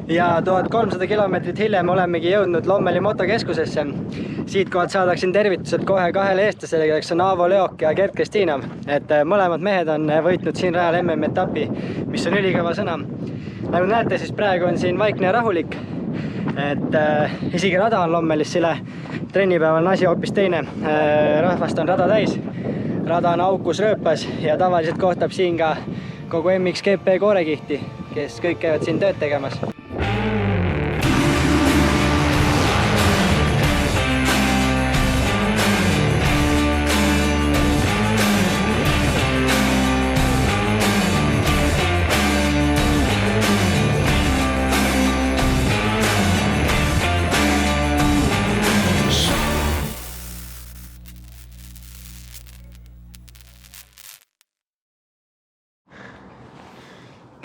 Ja 1300 kilomeetrit hiljem olemegi jõudnud Lommeli motokeskusesse. Siit kohalt saadaksin tervitused kohe kahele eestlasele, kelleks on Aavo Leok ja Gert Kristina. Et mõlemad mehed on võitnud siin rajal MM-etapi, mis on ülikõva sõna. Nagu näete, siis praegu on siin vaikne ja rahulik. Et isegi rada on Lommelis sile. Trennipäeval on asi hoopis teine. Rahvast on rada täis. Rada on aukus rööpas ja tavaliselt kohtab siin ka kogu MXGP koorekihti, kes kõik käivad siin tööd tegemas.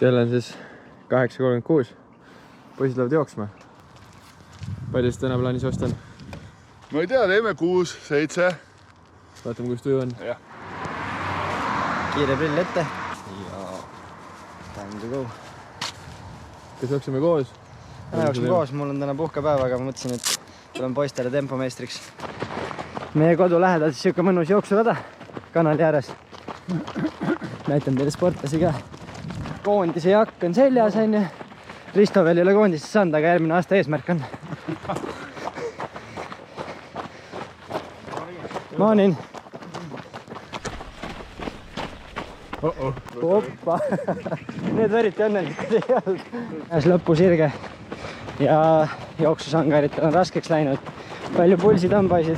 Kell on siis 8.36. Poisid lähevad jooksma. Palju siis täna plaanis joosta on? Ma ei tea, teeme 6, 7. Vaatame, kus tuju on. Ja. Kiire prill ette. Ja time to go. Kas jooksime koos? Täna jooksime koos, mul on täna puhkepäev, aga ma mõtlesin, et tulen poistele tempomeistriks. Meie kodu lähedal siis siuke mõnus jooksurada kanali ääres. Näitan teile sportlasi ka. Koondise jakk on seljas, on ju. Risto veel ei ole koondisest saanud, aga järgmine aasta eesmärk on. Morning. Hoppa. Need veriti õnnelikud ei olnud. Äs lõpusirge ja jooksusangarit on raskeks läinud. Palju pulsid on, poisid?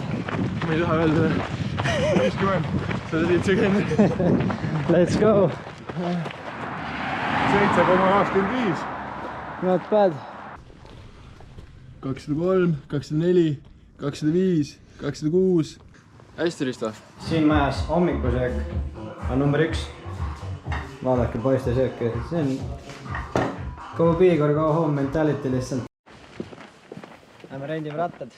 Ma ei taha öelda. 50. 170. Let's go. 7,25. Not bad. 203, 204, 205, 206. Hästi, Risto. Siin majas hommikusöök on number 1. Vaadake poiste sööki. See on go big or go home mentality lihtsalt. Lähme rendime rattad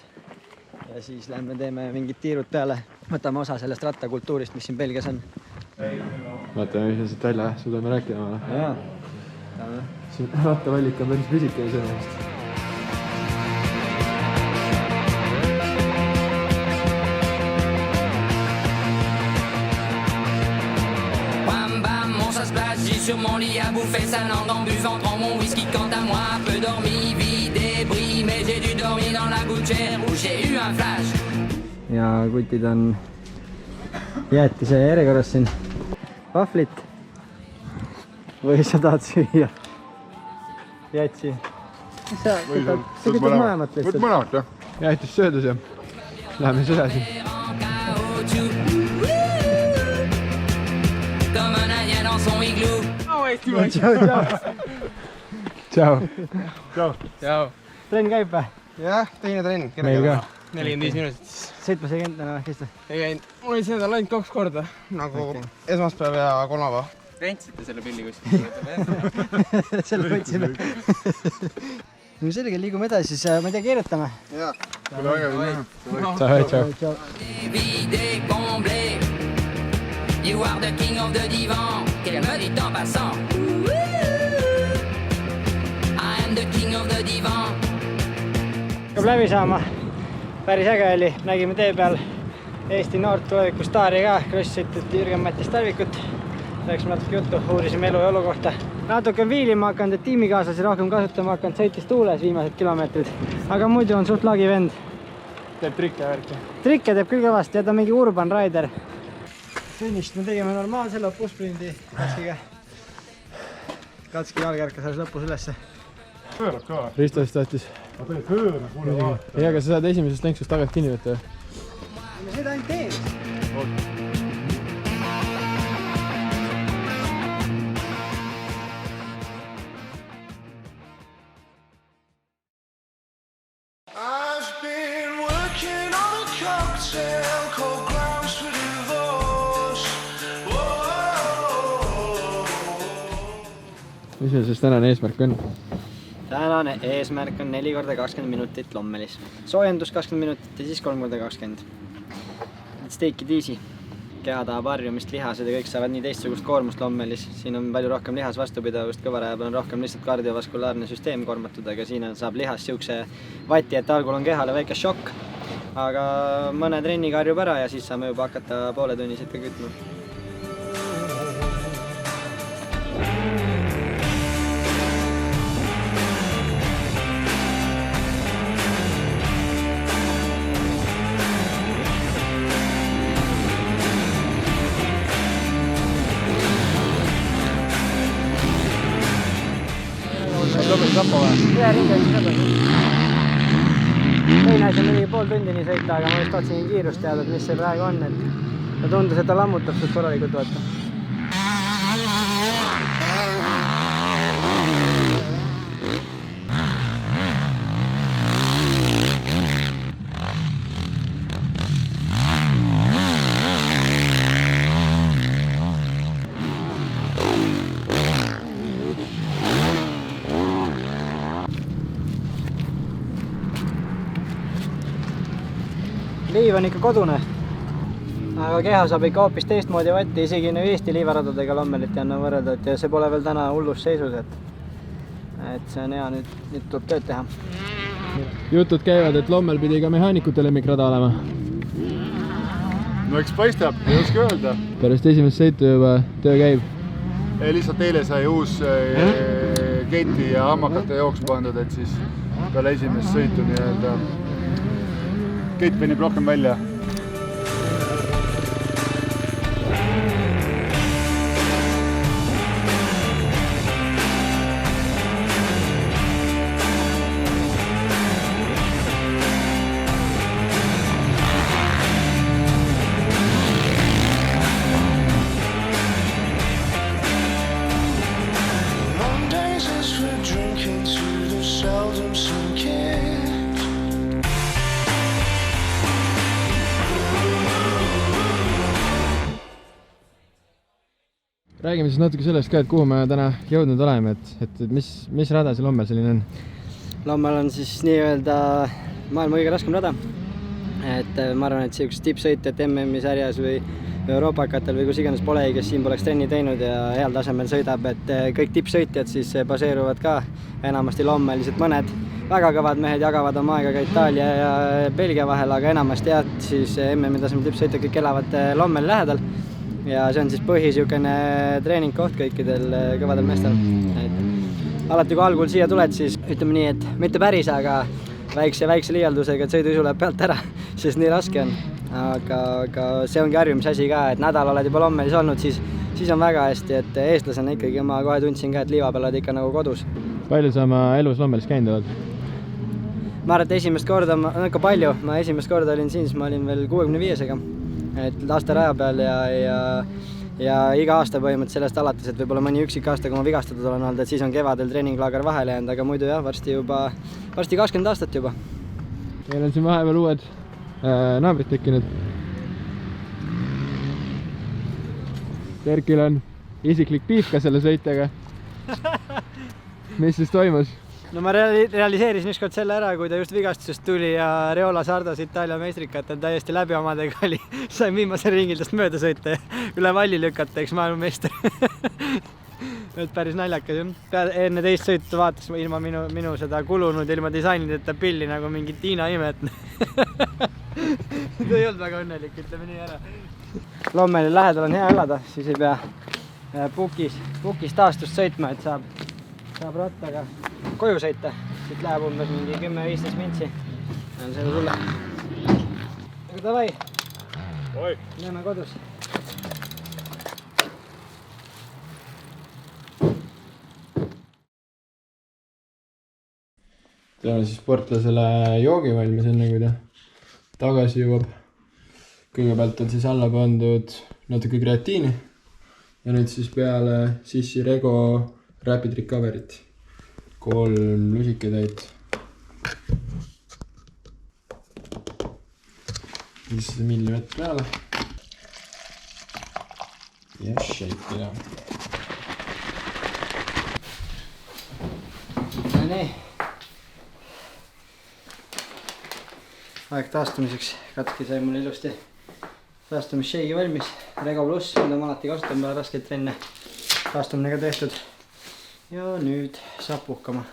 ja siis lähme teeme mingid tiirud peale. Võtame osa sellest rattakultuurist, mis siin Belgias on. Vaatame, mis on siit välja. Suudame rääkida. Jaa. Siin rattavalik on päris pisikene sellest. Bam bam, on ça se passe, j'ai sur mon lit à bouffer sa langue en buvant trop mon whisky. Quant à moi, peu dormi, vie débris, mais j'ai dû dormir dans la gouttière où j'ai eu un flash. Ja kutid on jäätise järjekorras siin. Vahvlit. Või sa tahad süüa? Jätsi. Sa kütad mõlemat lihtsalt. Võt mõlemat, jah. Jäätis söödus ja läheme siis edasi. Comme un indien dans son igloo. Tšau. Trenn käib või? Jah, teine trenn. Meil ka. 45 minutit. 7 täna, Kristo? Ei käinud. Mul oli see nädal ainult 2 korda. Nagu esmaspäev ja kolmapäev. Rentsite selle pilli kuskil? Selle võtsime. No sellega liigume edasi, siis ma ei tea, keeretame. Jaa. Tšau. Vidé, comblé. You are the king of the divan. Qu'elle me dit en passant. I am the king of the divan. Hakkab läbi saama. Päris äge oli. Nägime tee peal Eesti noort tuleviku staari ka. Crossitut Jürgen-Mattis Talvikut. Rääksime natuke juttu, uurisime elu ja olu kohta. Natuke on viilima hakanud, et tiimikaaslasi rohkem kasutama hakanud, sõitis tuules viimased kilomeetrid. Aga muidu on suht lagi vend. Teeb trikke ja värki. Trikke teeb küll kõvasti ja ta on mingi urban rider. Finnist me tegime normaalse lõpusprindi Katskiga. Katski jalg ärkas alles lõpus ülesse. Pöörab ka. Risto siis tahtis. Ma teed pöörab, kuule vaata. Ei, aga sa saad esimesest lenksust tagant kinni võtta. Me seda ainult teed. Mis meil siis tänane eesmärk on? Tänane eesmärk on 4 korda 20 minutit Lommelis. Soojendus 20 minutit ja siis 3 korda 20. Let's take it easy. keha tahab harjumist, lihased ja kõik saavad nii teistsugust koormust lommelis. Siin on palju rohkem lihas vastupidavust, kõvaraja peal on rohkem lihtsalt kardiovaskulaarne süsteem kormatud, aga siin saab lihas siukse vati, et algul on kehale väike šokk, aga mõne trenniga harjub ära ja siis saame juba hakata pooletunniseid ka kütma. Ühe ringi on sõdus. Teine asi on mingi pool tundi nii sõita, aga ma just tahtsin kiirust teada, et mis see praegu on, et tundus, et ta lammutab suht korralikult vaata. Liiv on ikka kodune, aga keha saab ikka hoopis teistmoodi vatti, isegi Eesti liivaradadega lommelit ei anna võrrelda, et see pole veel täna hullus seisus, et see on hea, nüüd tuleb tööd teha. Jutud käivad, et lommel pidi ka mehaanikute lemmikrada olema. No eks paistab, ei oska öelda. Pärast esimest sõitu juba töö käib. Lihtsalt eile sai uus keiti ja hammakate jooksu pandud, et siis peale esimest sõitu nii-öelda keit venib rohkem välja. Räägime siis natuke sellest ka, et kuhu me täna jõudnud oleme, et mis rada see Lommel selline on? Lommel on siis nii-öelda maailma kõige raskem rada. Et ma arvan, et siukest tippsõitjat MM-i sarjas või Euroopakatel või kus iganes polegi, kes siin poleks trenni teinud ja heal tasemel sõidab, et kõik tippsõitjad siis baseeruvad ka enamasti Lommel, lihtsalt mõned väga kõvad mehed jagavad oma aega ka Itaalia ja Belgia vahel, aga enamasti jah, siis MM-i tasemel tippsõitjad kõik elavad Lommeli lähedal. Ja see on siis põhisiukene treeningkoht kõikidel kõvadel meestel. Alati kui algul siia tuled, siis ütleme nii, et mitte päris, aga väikse liialdusega, et sõiduisu läheb pealt ära, sest nii raske on. Aga see ongi harjumise asi ka, et nädal oled juba Lommelis olnud, siis on väga hästi, et eestlasena ikkagi ma kohe tundsin ka, et liiva peal oled ikka nagu kodus. Palju sa oma elus Lommelis käinud oled? Ma arvan, et esimest korda, ikka palju, ma esimest korda olin siin, siis ma olin veel 65-sega. Et lasteraja peal ja iga aasta põhimõtteliselt sellest alates, et võib-olla mõni üksik aasta, kui ma vigastatud olen olnud, et siis on kevadel treeninglaager vahele jäänud, aga muidu jah, varsti 20 aastat juba. Meil on siin vahepeal uued naabrid tekkinud. Terkil on isiklik piif ka selle sõitjaga. Mis siis toimus? No ma realiseerisin ükskord selle ära, kui ta just vigastusest tuli ja Reola Sardos Itaalia meistrikat on täiesti läbi omadega oli. Sain viimase ringildest mööda sõita ja üle valli lükata, eks maailmameister. Et päris naljakas jah. Enne teist sõitu vaatas ilma minu seda kulunud, ilma disainideta pilli nagu mingi Tiina imet. See ei olnud väga õnnelik, ütleme nii ära. Lommeli lähedal on hea elada, siis ei pea pukis taastust sõitma, et saab rattaga koju sõita. Siit läheb umbes mingi 10-15 mintsi. On see sulle. Aga davai. Näeme kodus. Teeme siis sportlasele joogi valmis enne, kui ta tagasi jõuab. Kõigepealt on siis alla pandud natuke kreatiini ja nüüd siis peale Sissi Rego Rapid Recovery't 3 lusiketäit. 500 millimeetrit peale. Ja shake ida. Nii. Aeg taastumiseks. Katki sai mul ilusti taastumisshake valmis, Rego pluss, mida ma alati kasutan peale raskeid trenne. Taastumine ka tehtud. Ja nüüd saab puhkama.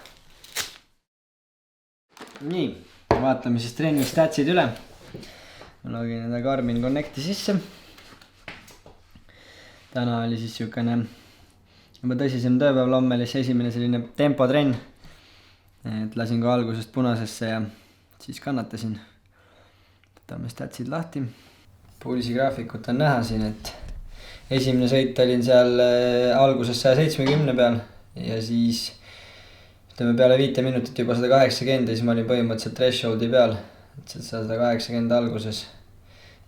Nii, vaatame siis trenni statsid üle. Ma login enda Garmin Connecti sisse. Täna oli siis siukene juba tõsisem tööpäev, lomme oli see esimene selline tempotrenn. Et lasin ka algusest punasesse ja siis kannatasin. Võtame statsid lahti. Pulsi graafikut on näha siin, et esimene sõit olin seal alguses 170 peal ja siis ütleme peale 5 minutit juba 180 ja siis ma olin põhimõtteliselt thresholdi peal, et 180 alguses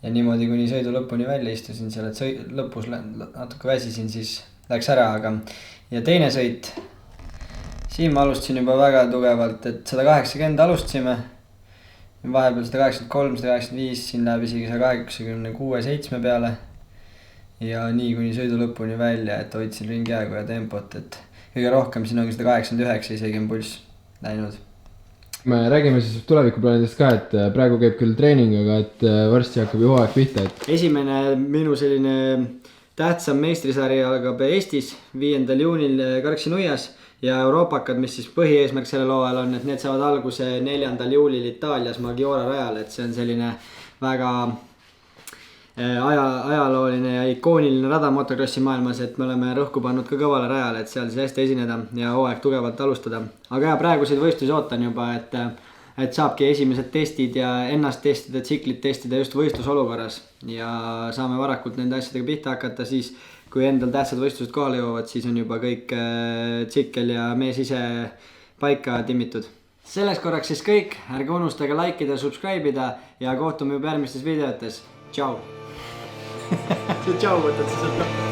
ja niimoodi kuni sõidu lõpuni välja istusin seal, et lõpus natuke väsisin, siis läks ära, aga ja teine sõit, siin ma alustasin juba väga tugevalt, et 180 alustasime, vahepeal 183, 185, siin läheb isegi 186-7 peale ja nii kuni sõidu lõpuni välja, et hoidsin ringi aegu ja tempot, et kõige rohkem siin ongi 189 isegi on pulss läinud. Me räägime siis tulevikuplaanidest ka, et praegu käib küll treening, aga et varsti hakkab ju hooaeg pihta. Esimene minu selline tähtsam meistrisari algab Eestis 5. juunil Karksi-Nuias ja Euroopakad, mis siis põhieesmärk sellel hooajal on, et need saavad alguse 4. juulil Itaalias Maggiore rajal, et see on selline väga ajalooline ja ikooniline rada motokrossi maailmas, et me oleme rõhku pannud ka kõvale rajale, et seal siis hästi esineda ja hooaeg tugevalt alustada. Aga ja praeguseid võistlusi ootan juba, et saabki esimesed testid ja ennast testida, tsiklit testida just võistlusolukorras ja saame varakult nende asjadega pihta hakata, siis kui endal tähtsad võistlused kohale jõuavad, siis on juba kõik tsikkel ja mees ise paika timmitud. Selleks korraks siis kõik, ärge unustage likeida ja subscribe'ida ja kohtume juba järgmistes videotes. Tšau! Tšau võtad sa seda.